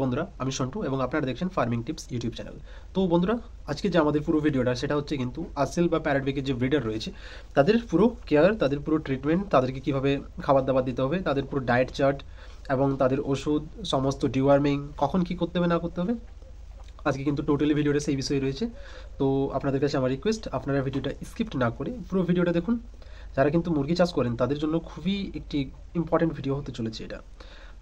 নমস্কার বন্ধুরা, আমি সন্টু এবং আপনারা দেখছেন ফার্মিং টিপস ইউটিউব চ্যানেল। তো বন্ধুরা, আজকে যে আমাদের পুরো ভিডিওটা সেটা হচ্ছে কিন্তু আসেল বা প্যারাডবেকের যে ব্রিডার রয়েছে তাদের পুরো কেয়ার, তাদের পুরো ট্রিটমেন্ট, তাদেরকে কীভাবে খাবার দাবার দিতে হবে, তাদের পুরো ডায়েট চার্ট এবং তাদের ওষুধ, সমস্ত ডিওয়ার্মিং, কখন কী করতে হবে না করতে হবে, আজকে কিন্তু টোটালি ভিডিওটা সেই বিষয়ে রয়েছে। তো আপনাদের কাছে আমার রিকোয়েস্ট, আপনারা ভিডিওটা স্কিপ্ট না করে পুরো ভিডিওটা দেখুন। যারা কিন্তু মুরগি চাষ করেন তাদের জন্য খুবই একটি ইম্পর্টেন্ট ভিডিও হতে চলেছে এটা।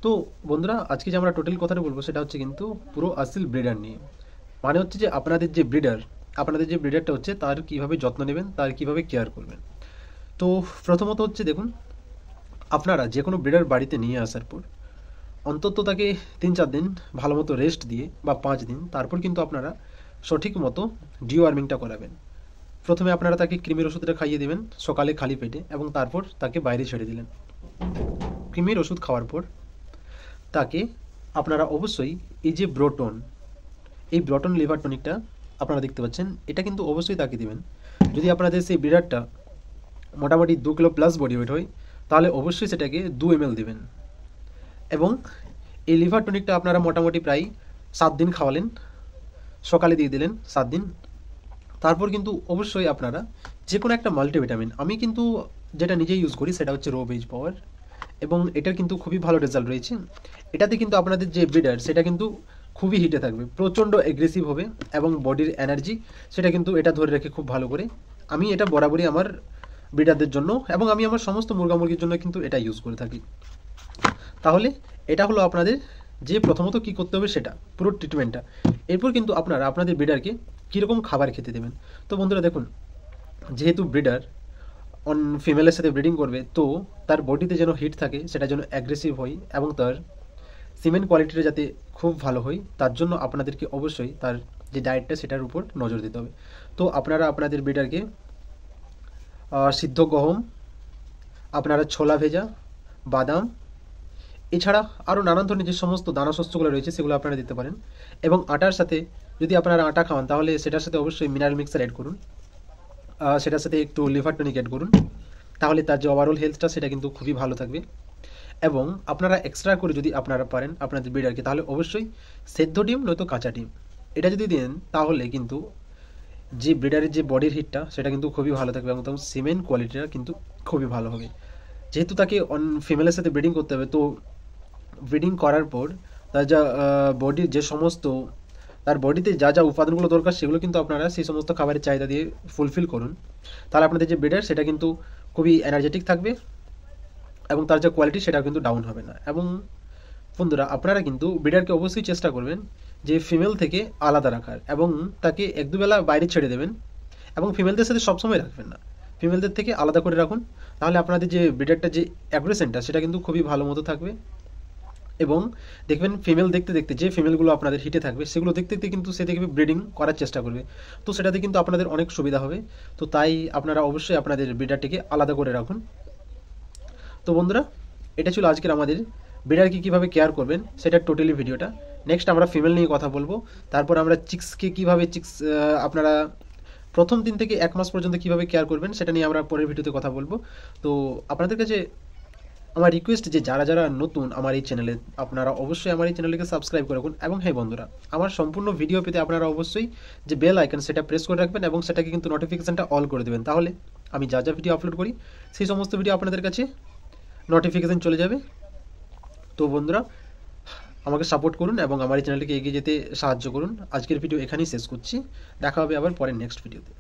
তো বন্ধুরা, আজকে যে আমরা টোটাল কথাটা বলবো সেটা হচ্ছে কিন্তু পুরো আসল ব্রিডার নিয়ে। মানে হচ্ছে যে আপনাদের যে ব্রিডারটা হচ্ছে তার কীভাবে যত্ন নেবেন, তার কীভাবে কেয়ার করবেন। তো প্রথমত হচ্ছে দেখুন, আপনারা যে কোনো ব্রিডার বাড়িতে নিয়ে আসার পর অন্তত তাকে 3-4 দিন ভালো মতো রেস্ট দিয়ে বা 5 দিন, তারপর কিন্তু আপনারা সঠিক মতো ডিওয়ার্মিংটা করাবেন। প্রথমে আপনারা তাকে কৃমির ওষুধটা খাইয়ে দেবেন সকালে খালি পেটে, এবং তারপর তাকে বাইরে ছেড়ে দিলেন। কৃমির ওষুধ খাওয়ার পর তাকে আপনারা অবশ্যই এই যে ব্রোটন লিভার টনিকটা আপনারা দেখতে পাচ্ছেন, এটা কিন্তু অবশ্যই তাকে দিবেন। যদি আপনাদের সেই ব্রিডারটা মোটামুটি 2 কিলো প্লাস বডি ওয়েট হয় তাহলে অবশ্যই সেটাকে 2 ml দেবেন। এবং এই লিভার টনিকটা আপনারা মোটামুটি প্রায় 7 দিন খাওয়ালেন, সকালে দিয়ে দিলেন 7 দিন। তারপর কিন্তু অবশ্যই আপনারা যে কোনো একটা মাল্টিভিটামিন, আমি কিন্তু যেটা নিজেই ইউজ করি সেটা হচ্ছে রো বেজ পাওয়ার, এবং এটার কিন্তু খুবই ভালো রেজাল্ট রয়েছে। এটাতে কিন্তু আপনাদের যে ব্রিডার সেটা কিন্তু খুবই হিটে থাকবে, প্রচণ্ড এগ্রেসিভ হবে, এবং বডির এনার্জি সেটা কিন্তু এটা ধরে রেখে খুব ভালো করে। আমি এটা বরাবরই আমার ব্রিডারদের জন্য এবং আমি আমার সমস্ত মুরগির জন্য কিন্তু এটা ইউজ করে থাকি। তাহলে এটা হলো আপনাদের যে প্রথমত কী করতে হবে সেটা পুরো ট্রিটমেন্টটা। এরপর কিন্তু আপনারা আপনাদের ব্রিডারকে কীরকম খাবার খেতে দেবেন। তো বন্ধুরা দেখুন, যেহেতু ব্রিডার ফিমেলের সাথে ব্রিডিং করবে, তো তার বডিতে যেন হিট থাকে, সেটা যেন অ্যাগ্রেসিভ হয়, এবং তার সিমেন্ট কোয়ালিটিটা যাতে খুব ভালো হয়, তার জন্য আপনাদেরকে অবশ্যই তার যে ডায়েটটা সেটার উপর নজর দিতে হবে। তো আপনারা আপনাদের ব্রিডারকে সিদ্ধ গহম, আপনারা ছোলা ভেজা, বাদাম, এছাড়া আরও নানান ধরনের যে সমস্ত দানা শস্যগুলো রয়েছে সেগুলো আপনারা দিতে পারেন। এবং আটার সাথে যদি আপনারা আটা খাওয়ান তাহলে সেটার সাথে অবশ্যই মিনারেল মিক্সার অ্যাড করুন, সেটার সাথে একটু লিভার টনিক অ্যাড করুন, তাহলে তার যে ওভারঅল হেলথটা সেটা কিন্তু খুবই ভালো থাকবে। এবং আপনারা এক্সট্রা করে যদি আপনারা পারেন আপনাদের ব্রিডারকে, তাহলে অবশ্যই সেদ্ধ ডিম নয়তো কাঁচা ডিম এটা যদি দেন, তাহলে কিন্তু যে ব্রিডারের যে বডির হিটটা সেটা কিন্তু খুবই ভালো থাকবে, এবং তখন সিমেন্ট কোয়ালিটিটা কিন্তু খুবই ভালো হবে। যেহেতু তাকে ফিমেলের সাথে ব্রিডিং করতে হবে, তো ব্রিডিং করার পর তার যা বডির যে সমস্ত, তার বডিতে যা যা উপাদানগুলো দরকার সেগুলো কিন্তু আপনারা সেই সমস্ত খাবারের চাহিদা দিয়ে ফুলফিল করুন। তাহলে আপনাদের যে ব্রিডার সেটা কিন্তু খুবই এনার্জেটিক থাকবে, এবং তার যে কোয়ালিটি সেটা কিন্তু ডাউন হবে না। এবং বন্ধুরা, আপনারা কিন্তু ব্রিডারকে অবশ্যই চেষ্টা করবেন যে ফিমেল থেকে আলাদা রাখার, এবং তাকে 1-2 বেলা বাইরে ছেড়ে দেবেন, এবং ফিমেলদের সাথে সবসময় রাখবেন না, ফিমেলদের থেকে আলাদা করে রাখুন। তাহলে আপনাদের যে ব্রিডারটা যে অ্যাগ্রেশনটা সেটা কিন্তু খুবই ভালো মতো থাকবে। এবং দেখবেন ফিমেল দেখতে দেখতে যে ফিমেলগুলো আপনাদের হিটে থাকবে সেগুলো দেখতে দেখতে কিন্তু সে দেখবে ব্রিডিং করার চেষ্টা করবে, তো সেটাতে কিন্তু আপনাদের অনেক সুবিধা হবে। তো তাই আপনারা অবশ্যই আপনাদের ব্রিডারটিকে আলাদা করে রাখুন। তো বন্ধুরা, এটা ছিল আজকের আমাদের ব্রিডারকে কীভাবে কেয়ার করবেন সেটা টোটালি ভিডিওটা। নেক্সট আমরা ফিমেল নিয়ে কথা বলবো, তারপর আমরা চিক্সকে কীভাবে আপনারা প্রথম দিন থেকে 1 মাস পর্যন্ত কীভাবে কেয়ার করবেন সেটা নিয়ে আমরা পরের ভিডিওতে কথা বলবো। তো আপনাদের কাছে আমার রিকোয়েস্ট যে যারা যারা নতুন আমার এই চ্যানেলে, আপনারা অবশ্যই আমার এই চ্যানেলকে সাবস্ক্রাইব করে রাখুন। এবং হ্যাঁ বন্ধুরা, আমার সম্পূর্ণ ভিডিও পেতে আপনারা অবশ্যই যে বেল আইকন সেটা প্রেস করে রাখবেন, এবং সেটাকে কিন্তু নোটিফিকেশানটা অল করে দেবেন। তাহলে আমি যা যা ভিডিও আপলোড করি সেই সমস্ত ভিডিও আপনাদের কাছে নোটিফিকেশান চলে যাবে। তো বন্ধুরা, আমাকে সাপোর্ট করুন এবং আমার এই চ্যানেলটিকে এগিয়ে যেতে সাহায্য করুন। আজকের ভিডিও এখানেই শেষ করছি, দেখা হবে আবার পরের নেক্সট ভিডিওতে।